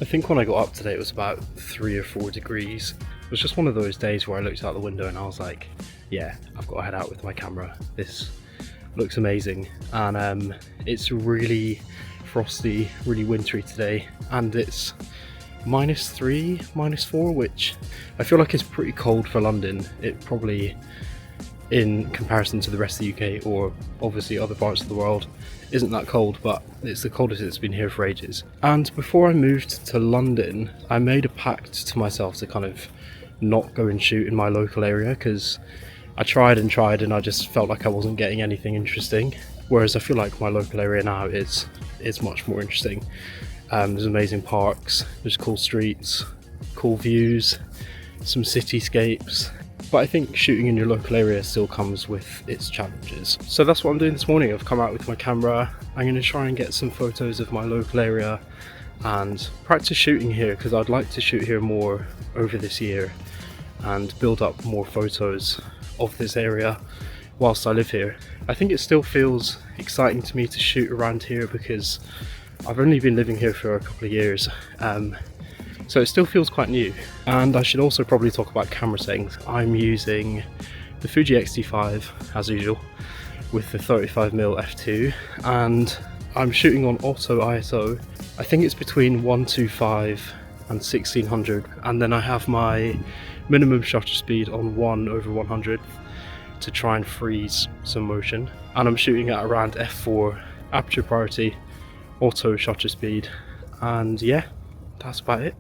I think when I got up today it was about 3 or 4 degrees. It was just one of those days where I looked out the window and I was like, yeah, I've got to head out with my camera. This looks amazing. And it's really frosty, really wintry today, and it's -3, -4, which I feel like is pretty cold for London. It probably, in comparison to the rest of the UK or obviously other parts of the world, isn't that cold, but it's the coldest it's been here for ages. And before I moved to London, I made a pact to myself to kind of not go and shoot in my local area, because I tried and I just felt like I wasn't getting anything interesting. Whereas I feel like my local area now is much more interesting. There's amazing parks, there's cool streets, cool views, some cityscapes. But I think shooting in your local area still comes with its challenges. So that's what I'm doing this morning. I've come out with my camera. I'm going to try and get some photos of my local area and practice shooting here, because I'd like to shoot here more over this year and build up more photos of this area whilst I live here. I think it still feels exciting to me to shoot around here because I've only been living here for a couple of years. So it still feels quite new. And I should also probably talk about camera settings. I'm using the Fuji X-T5 as usual with the 35mm f2, and I'm shooting on auto ISO. I think it's between 125 and 1600, and then I have my minimum shutter speed on 1/100 to try and freeze some motion, and I'm shooting at around f4 aperture priority, auto shutter speed, and yeah, that's about it.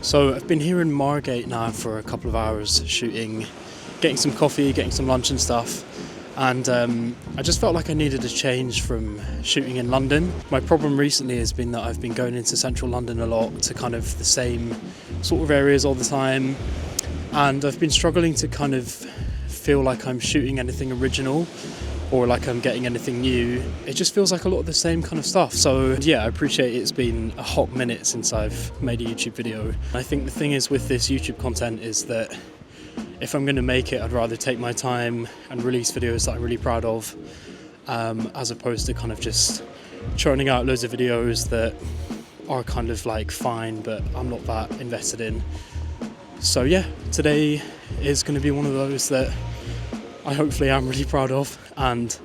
So I've been here in Margate now for a couple of hours shooting, getting some coffee, getting some lunch and stuff, and I just felt like I needed a change from shooting in London. My problem recently has been that I've been going into central London a lot to kind of the same sort of areas all the time, and I've been struggling to kind of feel like I'm shooting anything original or like I'm getting anything new. It just feels like a lot of the same kind of stuff. So yeah, I appreciate it's been a hot minute since I've made a YouTube video. I think the thing is with this YouTube content is that if I'm going to make it, I'd rather take my time and release videos that I'm really proud of, as opposed to kind of just churning out loads of videos that are kind of like fine, but I'm not that invested in. So yeah, today is going to be one of those that I hopefully am really proud of, and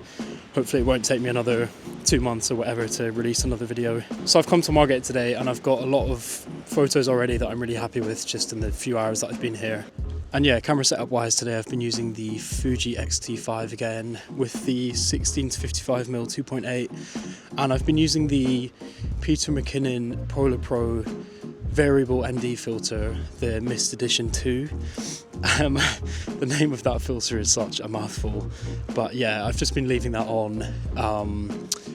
hopefully it won't take me another 2 months or whatever to release another video. So I've come to Margate today and I've got a lot of photos already that I'm really happy with just in the few hours that I've been here. And yeah, camera setup wise today I've been using the Fuji X-T5 again with the 16-55mm 2.8, and I've been using the Peter McKinnon Polar Pro variable ND filter, the Mist Edition 2. The name of that filter is such a mouthful, but yeah, I've just been leaving that on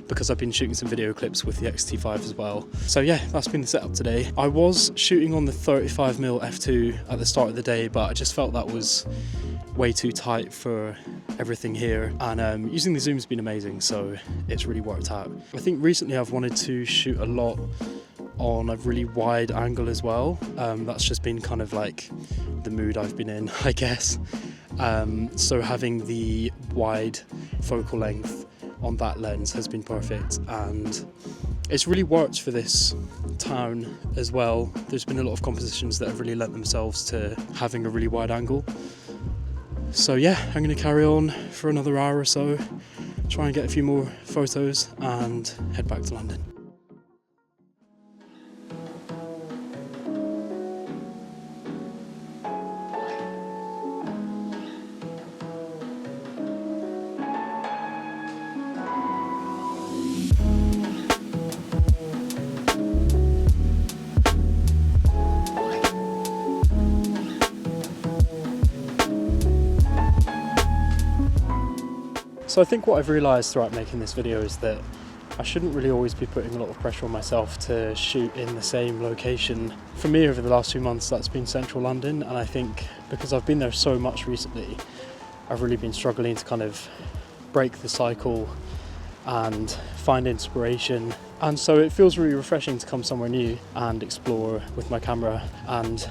because I've been shooting some video clips with the X-T5 as well. So yeah, that's been the setup today. I was shooting on the 35mm f2 at the start of the day, but I just felt that was way too tight for everything here, and using the zoom's been amazing, so it's really worked out. I think recently I've wanted to shoot a lot on a really wide angle as well. That's just been kind of like the mood I've been in, I guess. So having the wide focal length on that lens has been perfect, and it's really worked for this town as well. There's been a lot of compositions that have really lent themselves to having a really wide angle. So yeah, I'm going to carry on for another hour or so, try and get a few more photos and head back to London. So I think what I've realised throughout making this video is that I shouldn't really always be putting a lot of pressure on myself to shoot in the same location. For me, over the last 2 months, that's been central London, and I think because I've been there so much recently, I've really been struggling to kind of break the cycle and find inspiration. And so it feels really refreshing to come somewhere new and explore with my camera and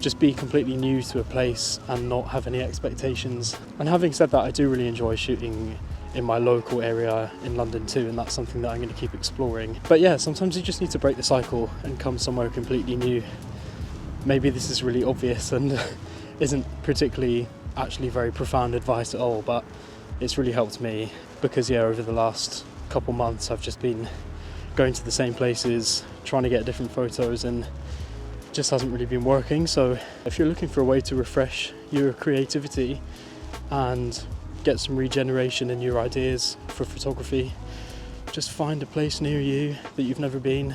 just be completely new to a place and not have any expectations. And having said that, I do really enjoy shooting in my local area in London too, and that's something that I'm going to keep exploring. But yeah, sometimes you just need to break the cycle and come somewhere completely new. Maybe this is really obvious and isn't particularly actually very profound advice at all, but it's really helped me because yeah, over the last couple months I've just been going to the same places, trying to get different photos, and just hasn't really been working. So if you're looking for a way to refresh your creativity and get some regeneration in your ideas for photography, just find a place near you that you've never been,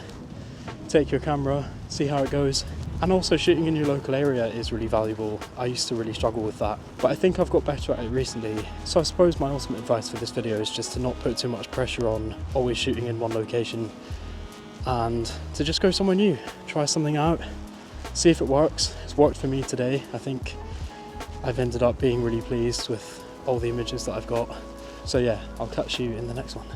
take your camera, see how it goes. And also shooting in your local area is really valuable. I used to really struggle with that, but I think I've got better at it recently. So I suppose my ultimate advice for this video is just to not put too much pressure on always shooting in one location, and to just go somewhere new, try something out, see if it works. It's worked for me today. I think I've ended up being really pleased with all the images that I've got. So yeah, I'll catch you in the next one.